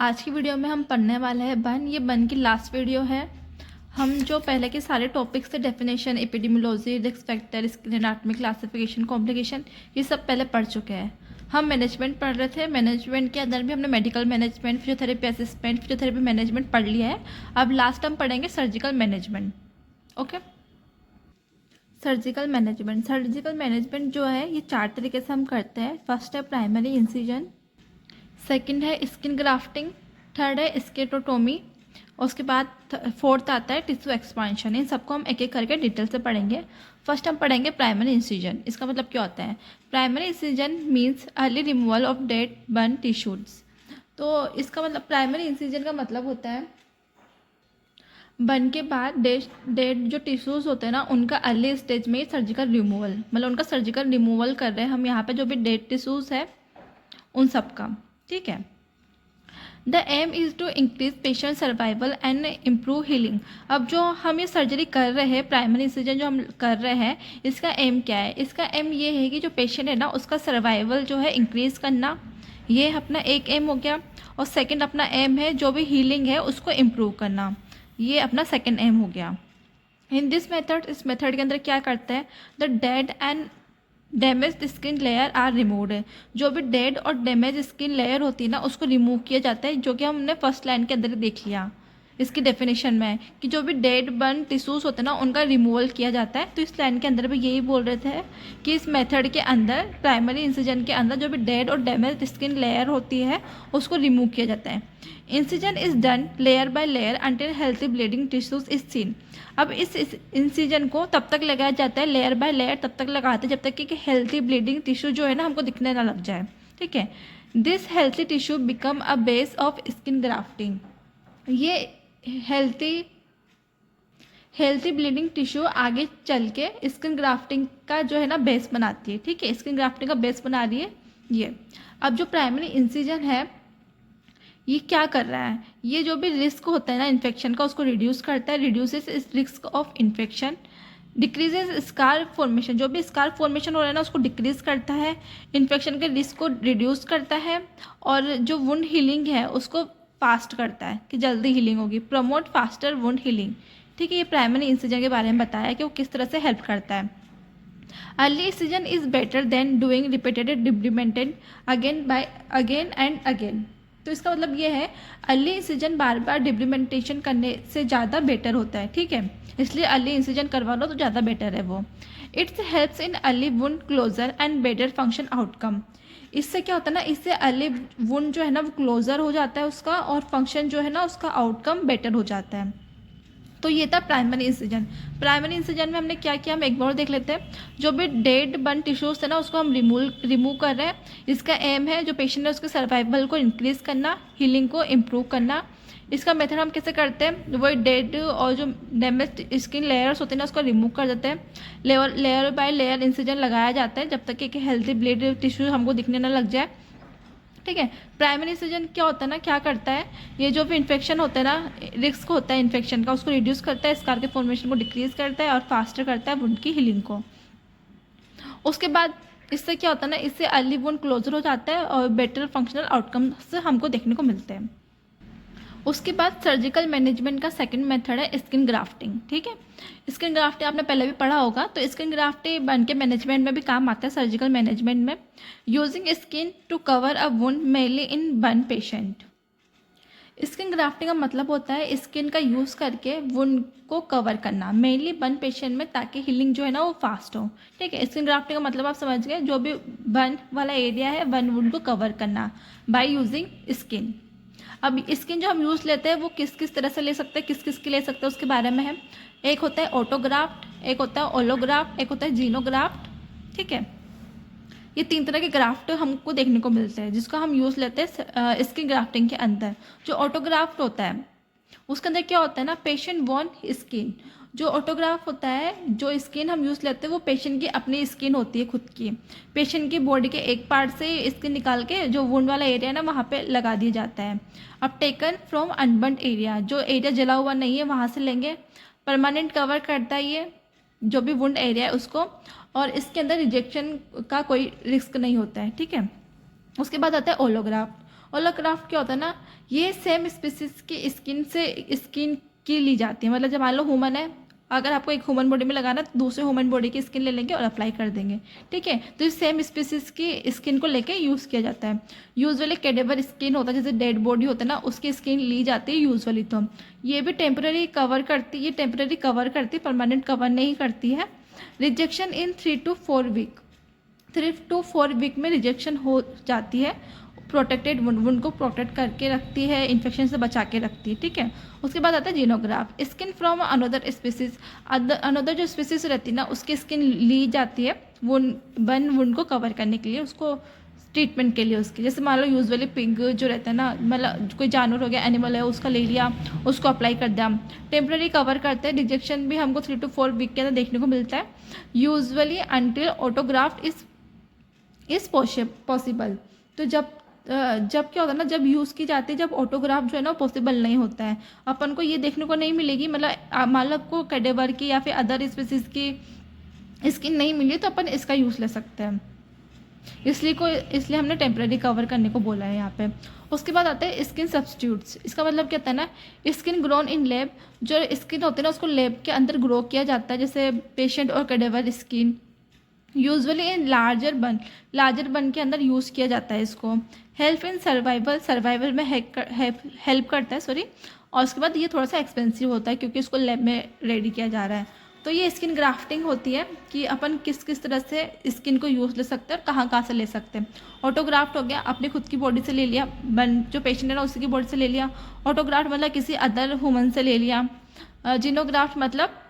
आज की वीडियो में हम पढ़ने वाले हैं बर्न। ये बर्न की लास्ट वीडियो है। हम जो पहले के सारे टॉपिक्स थे, definition, epidemiology, risk factor, skin anatomy, classification, complication, ये सब पहले पढ़ चुके हैं। हम मैनेजमेंट पढ़ रहे थे। मैनेजमेंट के अंदर भी हमने medical management, physiotherapy assistant, physiotherapy management पढ़ लिया है। अब लास्ट हम पढ़ेंगे surgical management. Okay, surgical management जो है ये 4 तरीके से हम करते हैं। फर्स्ट है प्राइमरी इंसिजन, सेकंड है स्किन ग्राफ्टिंग, थर्ड है स्केटोटोमी, और उसके बाद फोर्थ आता है टिश्यू एक्सपांशन। इन सबको हम एक एक करके डिटेल से पढ़ेंगे। फर्स्ट हम पढ़ेंगे प्राइमरी इंसिजन। इसका मतलब क्या होता है? Primary incision means early removal of dead burn tissues. तो इसका मतलब प्राइमरी इंसिजन का मतलब होता है बर्न के बाद डेड जो टिश्यूज़ होते हैं ना, उनका अर्ली स्टेज में सर्जिकल रिमूवल, मतलब उनका सर्जिकल रिमूवल कर रहे हैं हम यहाँ पे जो भी डेड टिश्यूज़ है उन सब का। ठीक है। The aim is to increase patient survival and improve healing. अब जो हम ये सर्जरी कर रहे हैं, प्राइमरी इंसिजन जो हम कर रहे हैं, इसका एम क्या है? इसका एम ये है कि जो पेशेंट है ना, उसका सर्वाइवल जो है इंक्रीज करना, ये अपना एक एम हो गया। और सेकंड अपना एम है जो भी हीलिंग है उसको इम्प्रूव करना, ये अपना सेकंड एम हो गया। इन दिस मेथड, इस मेथड के अंदर क्या करते हैं? The dead and damage skin layer are removed. जो भी डेड और डैमेज स्किन लेयर होती है ना, उसको रिमूव किया जाता है, जो कि हमने फर्स्ट लाइन के अंदर ही देख लिया। इसकी डेफिनेशन में कि जो भी डेड बर्न टिश्यूज़ होते हैं ना, उनका रिमूवल किया जाता है। तो इस लाइन के अंदर भी यही बोल रहे थे कि इस मेथड के अंदर, प्राइमरी इंसिजन के अंदर, जो भी डेड और डैमेज स्किन लेयर होती है उसको रिमूव किया जाता है। Incision is done layer by layer until healthy bleeding tissues is seen. अब इस इंसिजन को तब तक लगाया जाता है, लेयर बाय लेयर तब तक लगाते हैं जब तक कि हेल्थी ब्लीडिंग टिश्यू जो है ना हमको दिखने ना लग जाए। ठीक है। This healthy tissue become a base of skin grafting. ये हेल्थी ब्लीडिंग टिश्यू आगे चल के स्किन ग्राफ्टिंग का जो है ना बेस बनाती है। ठीक है, स्किन ग्राफ्टिंग का बेस बना रही है ये। अब जो प्राइमरी इंसिजन है ये क्या कर रहा है? ये जो भी रिस्क होता है ना इन्फेक्शन का, उसको रिड्यूस करता है, रिड्यूसेस इस risk of infection, decreases scar formation, जो भी स्कार फॉर्मेशन हो रहा है ना उसको डिक्रीज करता है, इन्फेक्शन के रिस्क को रिड्यूस करता है, और जो वुंड हीलिंग है उसको फास्ट करता है कि जल्दी हीलिंग होगी, प्रमोट फास्टर वुंड हीलिंग। ठीक है, ये प्राइमरी इंसिजन के बारे में बताया कि वो किस तरह से हेल्प करता है। Early incision is better than doing repeated debridement again and again. तो इसका मतलब ये है अर्ली इंसिजन बार बार डिब्रीमेंटेशन करने से ज़्यादा बेटर होता है। ठीक है, इसलिए अर्ली इंसिजन करवा लो तो ज़्यादा बेटर है वो। It's helps in early wound closer and better function outcome. इससे क्या होता है ना, इससे अर्ली वुंड जो है ना वो क्लोजर हो जाता है उसका, और फंक्शन जो है ना उसका आउटकम बेटर हो जाता है। तो ये था प्राइमरी इंसिजन। प्राइमरी इंसिजन में हमने क्या किया, हम एक बार देख लेते हैं। जो भी डेड बर्न टिश्यूज थे ना उसको हम रिमूव कर रहे हैं। इसका एम है जो पेशेंट है उसके सर्वाइवल को इंक्रीज करना, हीलिंग को इम्प्रूव करना। इसका मेथड हम कैसे करते हैं? वही डेड और जो डैमेज स्किन लेयर्स होते हैं ना उसको रिमूव कर देते हैं। लेयर बाय लेयर इंसिजन लगाया जाता है जब तक कि हेल्थी ब्लड टिश्यू हमको दिखने ना लग जाए। ठीक है। प्राइमरी इंसिजन क्या होता है ना, क्या करता है, ये जो भी इन्फेक्शन होता है ना, रिस्क होता है इन्फेक्शन का, उसको रिड्यूस करता है, स्कार के फॉर्मेशन को डिक्रीज करता है, और फास्टर करता है वुंड की हीलिंग को। उसके बाद इससे क्या होता है ना, इससे अर्ली वुंड क्लोजर हो जाता है और बेटर फंक्शनल आउटकम्स हमको देखने को मिलते हैं। उसके बाद सर्जिकल मैनेजमेंट का सेकंड मेथड है स्किन ग्राफ्टिंग। ठीक है, स्किन ग्राफ्टिंग आपने पहले भी पढ़ा होगा। तो स्किन ग्राफ्टिंग बर्न के मैनेजमेंट में भी काम आता है, सर्जिकल मैनेजमेंट में। Using skin to cover a wound mainly in burn patient. Skin grafting का मतलब होता है स्किन का यूज़ करके वुंड को कवर करना, मेनली बर्न पेशेंट में, ताकि हीलिंग जो है ना वो फास्ट हो। ठीक है, स्किन ग्राफ्टिंग का मतलब आप समझ गए, जो भी बर्न वाला एरिया है बर्न वुंड को कवर करना बाय यूजिंग स्किन। अब स्किन जो हम यूज़ लेते हैं वो किस किस तरह से ले सकते हैं, किस किस की ले सकते हैं उसके बारे में है। एक होता है ऑटोग्राफ्ट, एक होता है ओलोग्राफ्ट, एक होता है जीनोग्राफ्ट। ठीक है, ये 3 तरह के ग्राफ्ट हमको देखने को मिलते हैं जिसको हम यूज़ लेते हैं स्किन ग्राफ्टिंग के अंदर। जो ऑटोग्राफ्ट होता है उसके अंदर क्या होता है ना, पेशेंट वॉन स्किन। जो ऑटोग्राफ होता है, जो स्किन हम यूज़ लेते हैं वो पेशेंट की अपनी स्किन होती है खुद की। पेशेंट की बॉडी के एक पार्ट से स्किन निकाल के जो वुंड वाला एरिया है ना वहाँ पे लगा दिया जाता है। अब टेकन फ्रॉम अनबर्न्ड एरिया, जो एरिया जला हुआ नहीं है वहाँ से लेंगे। परमानेंट कवर करता है ये जो भी वुंड एरिया है उसको, और इसके अंदर रिजेक्शन का कोई रिस्क नहीं होता है। ठीक है। उसके बाद आता है ओलोग्राफ्ट। ओलोग्राफ्ट क्या होता है ना, ये सेम स्पीसीज की स्किन की ली जाती है। मतलब जब मान लो ह्यूमन है, अगर आपको एक ह्यूमन बॉडी में लगाना है तो दूसरे ह्यूमन बॉडी की स्किन ले लेंगे और अप्लाई कर देंगे, ठीक है। तो इस सेम स्पीसीज की स्किन को लेके यूज़ किया जाता है। यूजुअली कैडेवर स्किन होता है, जैसे डेड बॉडी होता है ना, उसकी स्किन ली जाती है यूजुअली। तो ये भी टेम्पररी कवर करती है, परमानेंट कवर नहीं करती है। Rejection in 3 to 4 week, 3 to 4 week में रिजेक्शन हो जाती है। प्रोटेक्टेड वुंड को प्रोटेक्ट करके रखती है, इन्फेक्शन से बचा के रखती है, ठीक है। उसके बाद आता है xenograft, skin from another species. Another जो स्पीसीज रहती है ना, उसकी स्किन ली जाती है वुंड को कवर करने के लिए, उसको ट्रीटमेंट के लिए उसकी। जैसे मान लो यूजुअली पिग जो रहता है ना, मतलब कोई जानवर हो गया, एनिमल है, उसका ले लिया, उसको अप्लाई कर दिया, टेम्प्रेरी कवर करते हैं। रिजेक्शन भी हमको 3 to 4 वीक के अंदर देखने को मिलता है, usually until autographed is possible. तो जब क्या होता है ना, जब यूज़ की जाती है, जब ऑटोग्राफ जो है ना पॉसिबल नहीं होता है, अपन को ये देखने को नहीं मिलेगी। मतलब मान लो को कैडेवर की या फिर अदर स्पीसीज की स्किन नहीं मिली तो अपन इसका यूज़ ले सकते हैं। इसलिए हमने टेम्परेरी कवर करने को बोला है यहाँ पे। उसके बाद आते हैं स्किन सब्स्टिट्यूट्स। इसका मतलब क्या होता है ना, स्किन ग्रोन इन लैब। जो स्किन होती है ना, उसको लैब के अंदर ग्रो किया जाता है, जैसे पेशेंट और cadaver skin. Usually in larger बन के अंदर यूज़ किया जाता है इसको। हेल्प इन सर्वाइवल में हेल्प करता है, सॉरी। और उसके बाद ये थोड़ा सा एक्सपेंसिव होता है क्योंकि इसको लैब में रेडी किया जा रहा है। तो ये स्किन ग्राफ्टिंग होती है कि अपन किस तरह से स्किन को यूज़ ले सकते हैं और कहाँ से ले सकते हैं। ऑटोग्राफ्ट हो गया, अपनी खुद की बॉडी से ले लिया, जो पेशेंट है ना उसकी बॉडी से ले लिया। ऑटोग्राफ्ट मतलब किसी अदर ह्यूमन से ले लिया। जीनोग्राफ्ट मतलब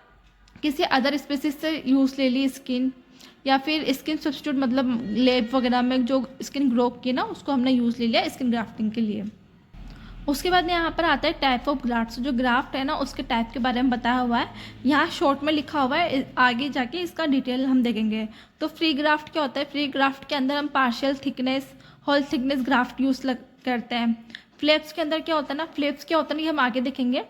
किसी अदर स्पीसीज से यूज़ ले ली स्किन। या फिर स्किन सब्स्टिट्यूट मतलब लैब वगैरह में जो स्किन ग्रो की ना, उसको हमने यूज़ ले लिया स्किन ग्राफ्टिंग के लिए। उसके बाद यहाँ पर आता है टाइप ऑफ ग्राफ्ट। जो ग्राफ्ट है ना, उसके टाइप के बारे में बताया हुआ है, यहाँ शॉर्ट में लिखा हुआ है, आगे जाके इसका डिटेल हम देखेंगे। तो फ्री ग्राफ्ट क्या होता है, फ्री ग्राफ्ट के अंदर हम partial thickness, whole thickness graft use करते हैं। फ्लेप्स के अंदर क्या होता है ना, फ्लेप्स क्या होता है ना, ये हम आगे देखेंगे,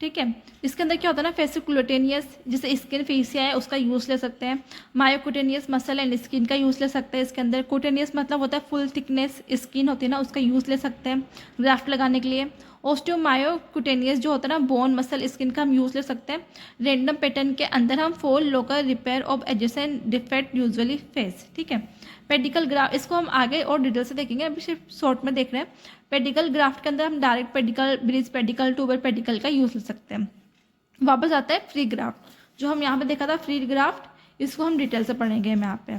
ठीक है। इसके अंदर क्या होता है ना, फेसिकुलोटेनियस, जैसे स्किन फेसिया है उसका यूज़ ले सकते हैं। मायोकुटेनियस मसल एंड स्किन का यूज़ ले सकते हैं इसके अंदर। कुटेनियस मतलब होता है फुल थिकनेस स्किन होती है ना, उसका यूज़ ले सकते हैं ग्राफ्ट लगाने के लिए। ओस्टियोमायोकुटेनियस जो होता है ना, बोन मसल स्किन का हम यूज़ ले सकते हैं। रैंडम पैटर्न के अंदर हम फोल local repair of adjacent defect usually face, ठीक है। पेडिकल ग्राफ्ट, इसको हम आगे और डिटेल से देखेंगे, अभी सिर्फ शॉर्ट में देख रहे हैं। पेडिकल ग्राफ्ट के अंदर हम direct pedicle, bridge pedicle, tuber pedicle का यूज़ ले सकते हैं। वापस आता है फ्री ग्राफ्ट, जो हम यहाँ पे देखा था फ्री ग्राफ्ट, इसको हम डिटेल से पढ़ेंगे हम यहाँ पे।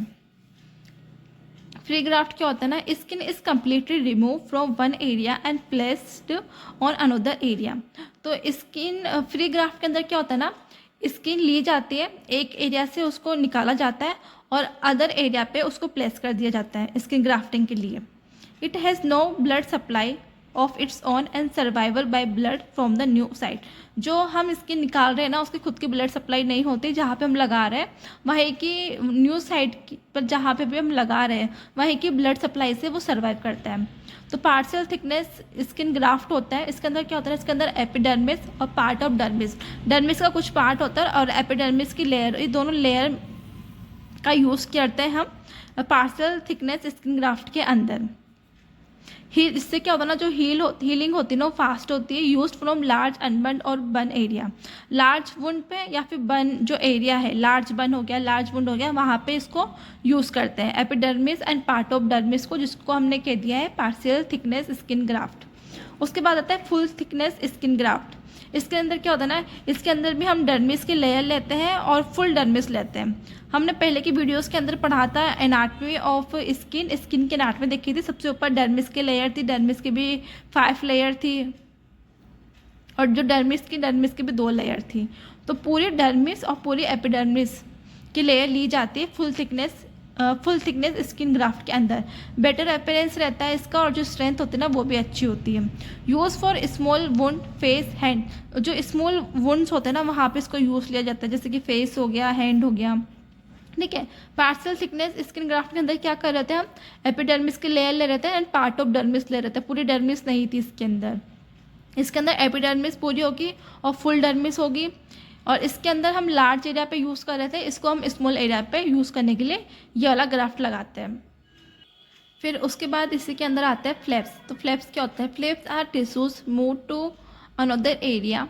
फ्री ग्राफ्ट क्या होता है ना, skin is completely remove from one area and placed on another area. तो स्किन फ्री ग्राफ्ट के अंदर क्या होता है ना, स्किन ली जाती है, एक एरिया से उसको निकाला जाता है और अदर एरिया पे उसको प्लेस कर दिया जाता है स्किन ग्राफ्टिंग के लिए। It has no blood supply of its own and survival by blood from the new site. जो हम स्किन निकाल रहे हैं ना, उसकी खुद की ब्लड सप्लाई नहीं होती, जहाँ पे हम लगा रहे हैं वहीं की न्यू साइट पर जहाँ पे भी हम लगा रहे हैं वहीं की ब्लड सप्लाई से वो सर्वाइव करता है। तो पार्शियल थिकनेस स्किन ग्राफ्ट होता है। इसके अंदर क्या होता है, इसके अंदर एपिडर्मिस और पार्ट ऑफ डर्मिस, डर्मिस का कुछ पार्ट होता है और एपिडर्मिस की लेयर, ये दोनों लेयर का यूज़ करते हैं हम पार्शियल थिकनेस स्किन ग्राफ्ट के अंदर। इससे क्या होता है ना, जो हीलिंग होती है ना, वो फास्ट होती है। यूज्ड फ्रॉम लार्ज अनबर्न और बर्न एरिया, लार्ज वुंड पे या फिर बर्न जो एरिया है, लार्ज बर्न हो गया, लार्ज वुंड हो गया, वहाँ पे इसको यूज़ करते हैं। Epidermis and part of dermis को, जिसको हमने कह दिया है पार्शियल थिकनेस स्किन ग्राफ्ट। उसके बाद आता है फुल थिकनेस स्किन ग्राफ्ट। इसके अंदर क्या होता है ना, इसके अंदर भी हम डर्मिस की लेयर लेते हैं और फुल डर्मिस लेते हैं। हमने पहले की वीडियोस के अंदर पढ़ा था एनाटॉमी ऑफ स्किन की एनाटॉमी देखी थी। सबसे ऊपर डर्मिस की लेयर थी, डर्मिस की भी 5 लेयर थी और जो डर्मिस की भी 2 लेयर थी। तो पूरी डर्मिस और पूरी एपिडर्मिस की लेयर ली जाती है फुल थिकनेस स्किन ग्राफ्ट के अंदर। बेटर अपीयरेंस रहता है इसका और जो स्ट्रेंथ होती है ना, वो भी अच्छी होती है। Use for small wound, face, hand. जो स्मॉल वुंड्स होते हैं ना, वहाँ पे इसको यूज़ लिया जाता है, जैसे कि फेस हो गया, हैंड हो गया, ठीक है। पार्शियल थिकनेस स्किन ग्राफ्ट के अंदर क्या कर रहे थे हम, एपिडर्मिस की लेयर ले रहे थे एंड पार्ट ऑफ डर्मिस ले रहे थे। पूरी डर्मिस नहीं थी इसके अंदर। इसके अंदर एपिडर्मिस पूरी होगी और फुल डर्मिस होगी। और इसके अंदर हम लार्ज एरिया पे यूज़ कर रहे थे, इसको हम स्मॉल एरिया पे यूज़ करने के लिए ये वाला ग्राफ्ट लगाते हैं। फिर उसके बाद इसी के अंदर आता है फ्लैप्स। तो फ्लैप्स क्या होता है? Flaps are tissues move to another area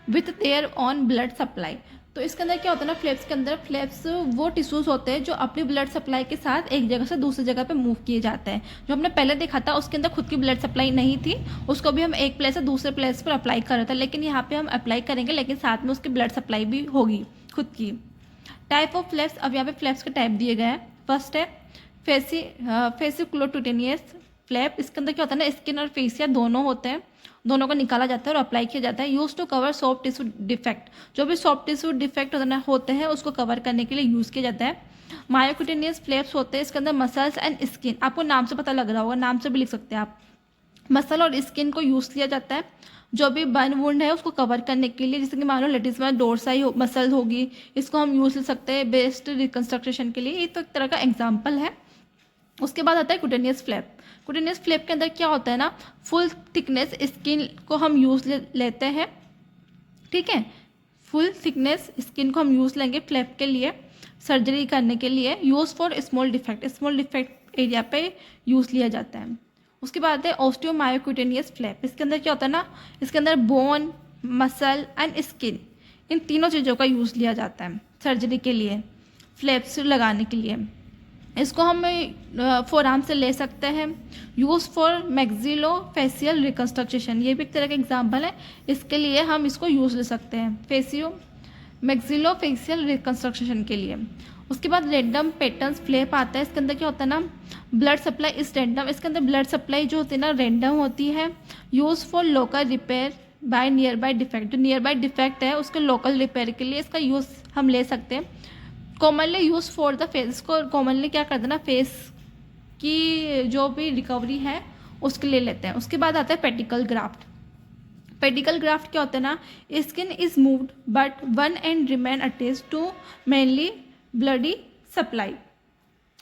with their own blood supply. तो इसके अंदर क्या होता है ना, फ्लैप्स के अंदर, फ्लैप्स वो टिश्यूज होते हैं जो अपनी ब्लड सप्लाई के साथ एक जगह से दूसरी जगह पे मूव किए जाते हैं। जो हमने पहले देखा था उसके अंदर खुद की ब्लड सप्लाई नहीं थी, उसको भी हम एक प्लेस से दूसरे प्लेस पर अप्लाई कर रहे थे, लेकिन यहाँ पे हम अप्लाई करेंगे लेकिन साथ में उसकी ब्लड सप्लाई भी होगी खुद की। टाइप ऑफ फ्लैप्स, अब यहाँ पे फ्लैप्स के टाइप दिए गए हैं। फर्स्ट है फेसिकुलोक्यूटेनियस फ्लैप। इसके अंदर क्या होता है ना, स्किन और फेसिया दोनों होते हैं, दोनों को निकाला जाता है और अप्लाई किया जाता है। Use to cover soft tissue defect, जो भी सॉफ्ट टिश्यू डिफेक्ट होते हैं उसको कवर करने के लिए यूज़ किया जाता है। मायोक्यूटेनियस फ्लैप्स होते हैं, इसके अंदर मसल्स एंड स्किन, आपको नाम से पता लग रहा होगा, नाम से भी लिख सकते हैं आप। मसल और स्किन को यूज़ किया जाता है जो भी बर्न वुंड है उसको कवर करने के लिए, जैसे कि मान लो लेडीज में डोरसाई मसल होगी, इसको हम यूज़ ले सकते हैं बेस्ट रिकन्स्ट्रक्शन के लिए। ये तो एक तरह का एग्जाम्पल है। उसके बाद आता है कुटेनियस फ्लैप। कुटेनियस फ्लैप के अंदर क्या होता है ना, फुल थिकनेस स्किन को हम यूज़ लेते हैं, ठीक है। फुल थिकनेस स्किन को हम यूज़ लेंगे फ्लैप के लिए, सर्जरी करने के लिए। Use for small defect area पे यूज़ लिया जाता है। उसके बाद है ऑस्टियोमायोक्यूटेनियस फ्लैप। इसके अंदर क्या होता है ना, इसके अंदर बोन, मसल एंड स्किन, इन तीनों चीज़ों का यूज़ लिया जाता है सर्जरी के लिए, फ्लैप्स लगाने के लिए। इसको हम फोरआर्म से ले सकते हैं। Use for maxillo facial reconstruction, ये भी एक तरह का एग्जाम्पल है, इसके लिए हम इसको यूज़ ले सकते हैं मैक्सिलो फेशियल रिकन्स्ट्रक्शन के लिए। उसके बाद रेंडम पैटर्न्स फ्लैप आता है। इसके अंदर क्या होता है ना, ब्लड सप्लाई इस रेंडम, इसके अंदर ब्लड सप्लाई जो होती है ना रेंडम होती है। Use for local repair by nearby defect, जो नियर बाय डिफेक्ट है उसके लोकल रिपेयर के लिए इसका यूज़ हम ले सकते हैं। Commonly use for the face, को कॉमनली क्या करते हैं ना, फेस की जो भी रिकवरी है उसके लिए लेते हैं। उसके बाद आता है पेडिकल ग्राफ्ट। पेडिकल ग्राफ्ट क्या होता है ना, skin is moved but one end remain attached to mainly bloody supply.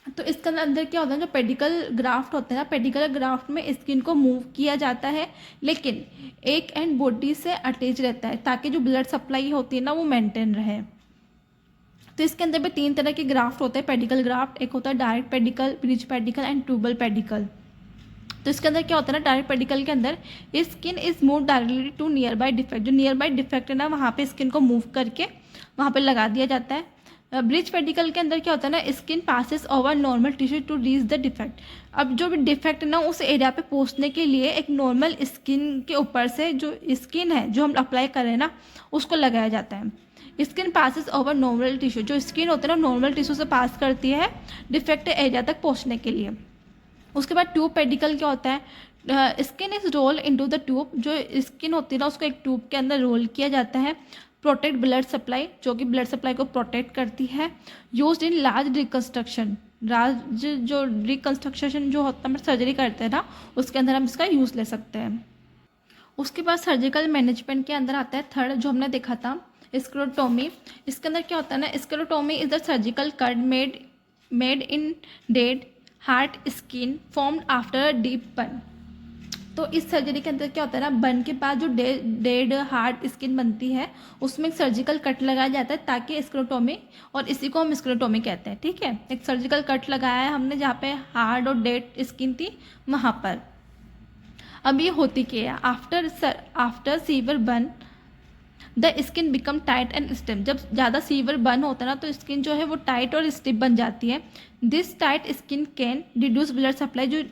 तो इसके अंदर क्या होता है, जो पेडिकल ग्राफ्ट होते हैं ना, पेडिकल ग्राफ्ट में स्किन को मूव किया जाता है लेकिन एक एंड बॉडी से अटैच रहता है ताकि जो ब्लड सप्लाई होती है ना वो मेंटेन रहे। तो इसके अंदर भी 3 तरह के ग्राफ्ट होते हैं पेडिकल ग्राफ्ट। एक होता है direct pedicle, bridge pedicle and tubal pedicle. तो इसके अंदर क्या होता है ना, डायरेक्ट पेडिकल के अंदर skin is move directly to nearby defect, जो नियर बाय डिफेक्ट है ना वहाँ पे स्किन को मूव करके वहाँ पे लगा दिया जाता है। ब्रिज पेडिकल के अंदर क्या होता है ना, skin passes over normal tissue to reach the defect. अब जो भी डिफेक्ट है ना उस एरिया पे पहुँचने के लिए एक नॉर्मल स्किन के ऊपर से जो स्किन है जो हम अप्लाई कर रहे हैं ना उसको लगाया जाता है। Skin passes over normal tissue, जो स्किन होती है ना नॉर्मल टिश्यू से पास करती है डिफेक्ट एरिया तक पहुंचने के लिए। उसके बाद ट्यूब पेडिकल क्या होता है, skin is roll into the tube, जो स्किन होती है ना उसको एक ट्यूब के अंदर रोल किया जाता है। प्रोटेक्ट ब्लड सप्लाई, जो कि ब्लड सप्लाई को प्रोटेक्ट करती है। Used in large reconstruction, large जो रिकन्स्ट्रक्शन जो होता है सर्जरी करते हैं ना उसके अंदर हम इसका यूज़ ले सकते हैं। उसके बाद सर्जिकल मैनेजमेंट के अंदर आता है थर्ड, जो हमने देखा था स्क्लेरोटोमी। इसके अंदर क्या होता है ना, sclerotomy is the surgical cut made in dead heart skin formed after deep burn. तो इस सर्जरी के अंदर क्या होता है ना, बर्न के बाद जो डेड हार्ट स्किन बनती है उसमें एक सर्जिकल कट लगाया जाता है ताकि स्क्लेरोटोमी, और इसी को हम स्क्लेरोटोमी कहते हैं, ठीक है। एक सर्जिकल कट लगाया है हमने जहाँ पे हार्ड और डेड स्किन थी वहाँ पर। अब ये होती क्या है, after severe burn the skin become tight and stiff. जब ज़्यादा सीवियर बर्न होता है ना तो स्किन जो है वो टाइट और स्टिफ बन जाती है। This tight skin can reduce blood supply, जो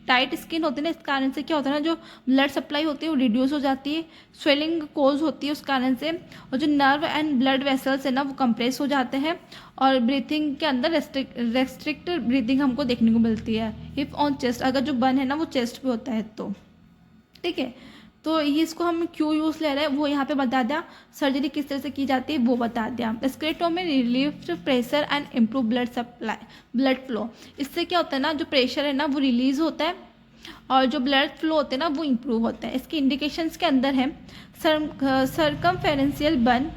टाइट स्किन होती है ना इस कारण से क्या होता है ना, जो ब्लड सप्लाई होती है वो रिड्यूस हो जाती है, स्वेलिंग कोज होती है उस कारण से, और जो नर्व एंड ब्लड वेसल्स है ना वो कंप्रेस हो जाते हैं, और ब्रीथिंग के अंदर रेस्ट्रिक्ट ब्रीथिंग हमको देखने को मिलती है। इफ ऑन चेस्ट, अगर जो बर्न है ना वो चेस्ट पे होता है तो, ठीक है। तो ये इसको हम क्यों यूज़ ले रहे हैं वो यहाँ पे बता दिया, सर्जरी किस तरह से की जाती है वो बता दिया। Sclerotomy relieve pressure and improve blood flow. इससे क्या होता है ना, जो प्रेशर है ना वो रिलीज होता है और जो ब्लड फ्लो होते हैं ना वो इम्प्रूव होता है। इसके इंडिकेशंस के अंदर है सर्कमफेरेंशियल बर्न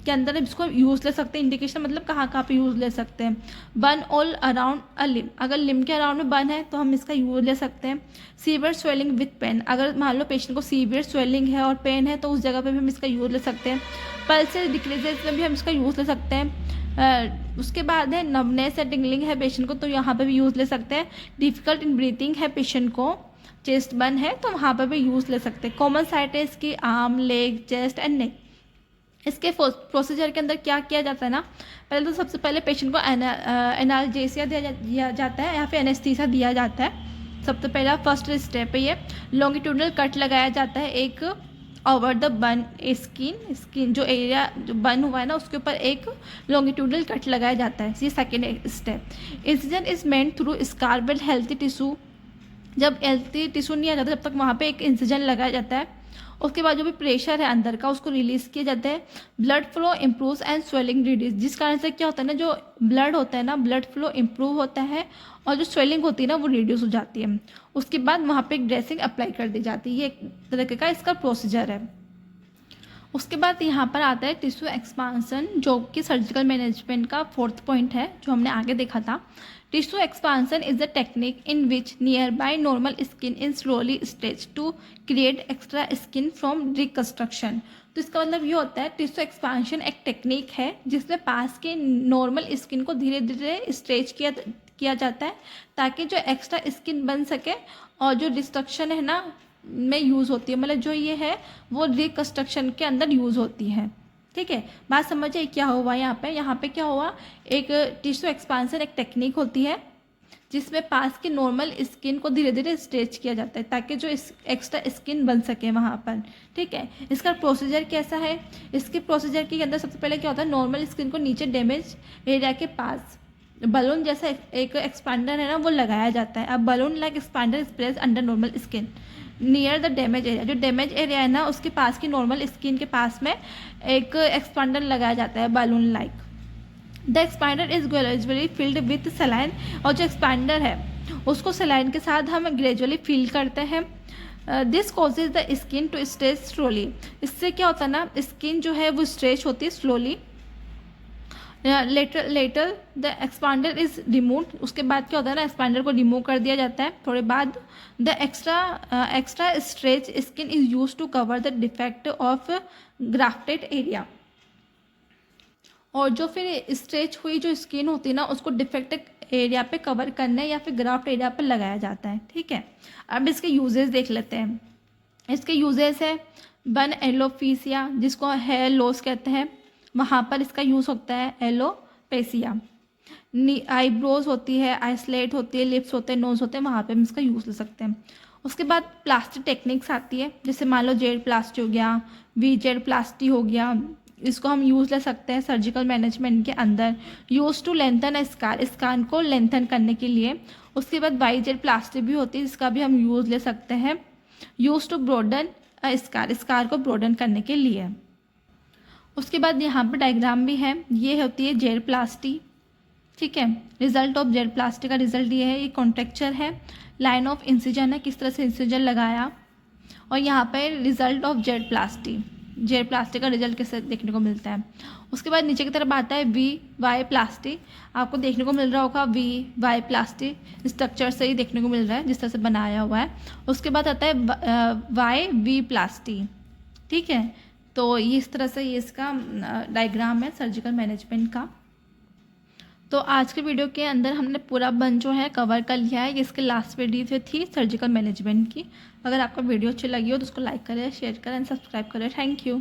के अंदर इसको यूज़ ले सकते हैं। इंडिकेशन मतलब कहाँ कहाँ पे यूज़ ले सकते हैं। बर्न ऑल अराउंड अ लिम, अगर लिम के अराउंड में बर्न है तो हम इसका यूज़ ले सकते हैं। सीवियर स्वेलिंग विथ पेन, अगर मान लो पेशेंट को सीवियर स्वेलिंग है और पेन है तो उस जगह पे भी हम इसका यूज़ ले सकते हैं। पल्स डिक्रीजेज में भी हम इसका यूज़ ले सकते हैं। उसके बाद है नर्वनेस या टिंगलिंग है पेशेंट को, तो यहाँ पे भी यूज़ ले सकते हैं। डिफ़िकल्ट इन ब्रीथिंग है पेशेंट को, चेस्ट बर्न है, तो वहाँ पर भी यूज़ ले सकते हैं। कॉमन साइट है इसकी arm, leg, chest and neck. इसके प्रोसीजर के अंदर क्या किया जाता है ना, पहले तो सबसे पहले पेशेंट को एनाल्जेसिया दिया जाता है या फिर एनेस्थीसिया दिया जाता है। सबसे पहला फर्स्ट स्टेप है ये, लॉन्गिट्यूडनल कट लगाया जाता है एक ओवर द बर्न स्किन जो एरिया जो बर्न हुआ है ना उसके ऊपर एक लॉन्गिट्यूडनल कट लगाया जाता है। ये second step. Incision is meant through scarable healthy tissue. जब हेल्थी टिश्यू नहीं आ जाता जब तक वहाँ पे एक इंसिजन लगाया जाता है। उसके बाद जो भी प्रेशर है अंदर का उसको रिलीज़ किया जाता है। Blood flow improves and swelling reduce, जिस कारण से क्या होता है ना, जो ब्लड होता है ना, ब्लड फ्लो इम्प्रूव होता है और जो स्वेलिंग होती है ना वो रिड्यूस हो जाती है। उसके बाद वहाँ पे एक ड्रेसिंग अप्लाई कर दी जाती है। ये एक तरीके का इसका प्रोसीजर है। उसके बाद यहाँ पर आता है टिश्यू एक्सपांसन, जो कि सर्जिकल मैनेजमेंट का फोर्थ पॉइंट है जो हमने आगे देखा था। Tissue expansion is the technique in which nearby normal skin is slowly stretch to create extra skin from reconstruction. तो इसका मतलब ये होता है टिश्यू एक्सपांशन एक टेक्निक है जिसमें पास के नॉर्मल स्किन को धीरे धीरे स्ट्रेच किया जाता है ताकि जो एक्स्ट्रा स्किन बन सके और जो डिस्ट्रक्शन है ना में यूज़ होती है, मतलब जो ये है वो रिकंस्ट्रक्शन के अंदर यूज़ होती है। ठीक है, बात समझिए क्या हुआ यहाँ पे क्या हुआ, एक टिश्यू एक्सपांसन एक टेक्निक होती है जिसमें पास की नॉर्मल स्किन को धीरे धीरे स्ट्रेच किया जाता है ताकि जो एक्स्ट्रा स्किन बन सके वहाँ पर। ठीक है, इसका प्रोसीजर कैसा है, इसके प्रोसीजर के अंदर सबसे पहले क्या होता है, नॉर्मल स्किन को नीचे डैमेज एरिया के पास बलून जैसा एक एक्सपांडर है ना वो लगाया जाता है। अब balloon like expander is placed under normal skin near the damage area. जो डैमेज एरिया है ना उसके पास की नॉर्मल स्किन के पास में एक एक्सपांडर लगाया जाता है balloon like. The expander is gradually filled with saline, और जो एक्सपांडर है उसको सलाइन के साथ हम ग्रेजुअली फिल करते हैं। This causes the skin to stretch slowly. इससे क्या होता है ना, स्किन जो है वो स्ट्रेच होती है slowly. Later the expander is removed. उसके बाद क्या होता है ना, एक्सपांडर को रिमूव कर दिया जाता है थोड़े बाद। The extra stretch skin is use to cover the defect of grafted area. और जो फिर स्ट्रेच हुई जो स्किन होती है ना उसको डिफेक्ट एरिया पे कवर करने या फिर ग्राफ्ट एरिया पर लगाया जाता है। ठीक है, अब इसके यूजेस देख लेते हैं। इसके यूजेस है बन एलोफीसिया जिसको हेयर लॉस कहते हैं, वहाँ पर इसका यूज़ होता है। एलोपेसिया आईब्रोज होती है, आइसलेट होती है, लिप्स होते हैं, नोज होते हैं, वहाँ पे हम इसका यूज़ ले सकते हैं। उसके बाद प्लास्टिक टेक्निक्स आती है, जैसे मान लो जेड प्लास्टी हो गया, वी जेड प्लास्टी हो गया, इसको हम यूज़ ले सकते हैं सर्जिकल मैनेजमेंट के अंदर। यूज टू लेंथन स्कार को लेंथन करने के लिए। उसके बाद वाई जेड प्लास्टी भी होती है जिसका भी हम यूज़ ले सकते हैं। यूज टू ब्रोडन स्कार को ब्रोडन करने के लिए। उसके बाद यहाँ पर डायग्राम भी है, ये होती है जेड प्लास्टी। ठीक है, रिजल्ट ऑफ जेड प्लास्टी का रिजल्ट ये है, ये कॉन्ट्रेक्चर है, लाइन ऑफ इंसिजन है, किस तरह से इंसिजन लगाया, और यहाँ पर रिजल्ट ऑफ जेड प्लास्टी का रिजल्ट कैसे देखने को मिलता है। उसके बाद नीचे की तरफ आता है वी वाई प्लास्टी, आपको देखने को मिल रहा होगा वी वाई प्लास्टी स्ट्रक्चर से ही देखने को मिल रहा है जिस तरह से बनाया हुआ है। उसके बाद आता है वाई वी प्लास्टी। ठीक है, तो ये इस तरह से ये इसका डायग्राम है सर्जिकल मैनेजमेंट का। तो आज के वीडियो के अंदर हमने पूरा बन जो है कवर कर लिया है। इसके लास्ट वीडियो थी सर्जिकल मैनेजमेंट की। अगर आपको वीडियो अच्छी लगी हो तो उसको लाइक करें, शेयर करें एंड सब्सक्राइब करें। Thank you.